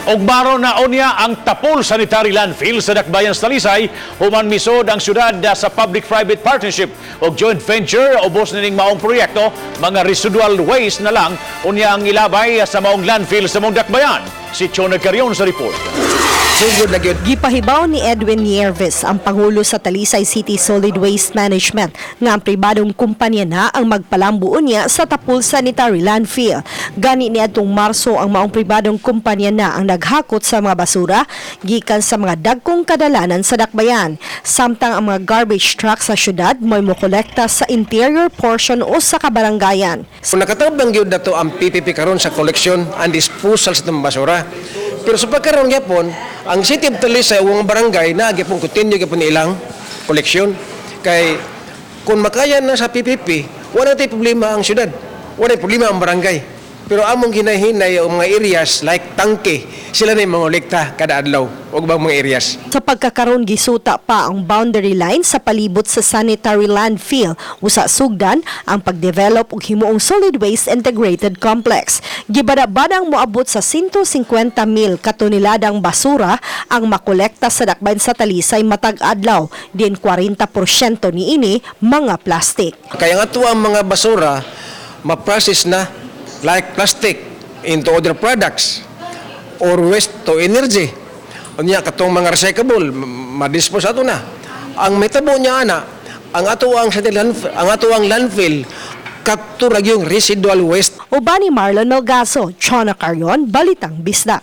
Og baro na unya ang Tapol Sanitary Landfill sa Dakbayan sa Talisay, human misod ang syudad sa public-private partnership o joint venture ubos nining maong proyekto, mga residual waste na lang unya ang ilabay sa maong landfill sa mong Dakbayan. Si Chona Carrion sa report. Sugod na gyud. Gipahibaw ni Edwin Nieves, ang Pangulo sa Talisay City Solid Waste Management, nga ang pribadong kumpanya na ang magpalambuon niya sa Tapol Sanitary Landfill. Gani niadtong Marso ang maong pribadong kumpanya na ang naghakot sa mga basura gikan sa mga dagkong kadalanan sa Dakbayan. Samtang ang mga garbage truck sa syudad may mokolekta sa interior portion o sa kabarangayan. So nakatabang gyud nato ang PPP karon sa collection and disposal sa itong basura. Pero sa pagkaroon gyapon, ang City of Talisay ang barangay na gyapon continue gyapon ilang collection kay kung makaya na sa PPP, wala tay problema ang syudad. Wala problema ang barangay. Pero among hinahinay ang mga areas like Tangke, sila na yung mga olekta kada adlaw o bang mga areas. Sa pagkakaroon gisuta pa ang boundary line sa palibot sa sanitary landfill, usa sugdan ang pagdevelop og himuong solid waste integrated complex. Gibada-badang moabot sa 150,000 katoneladang basura ang makolekta sa Dakbayan sa Talisay matag adlaw, din 40% niini mga plastic. Kaya nga to ang mga basura ma-process na like plastic into other products or waste to energy. Unya katong mga recyclable ma-dispose ato na. Ang metabo niya ana, ang ato ang landfill capture yung residual waste. Uban ni Marlon Melgaso, Chona Carrion, Balitang Bisdak.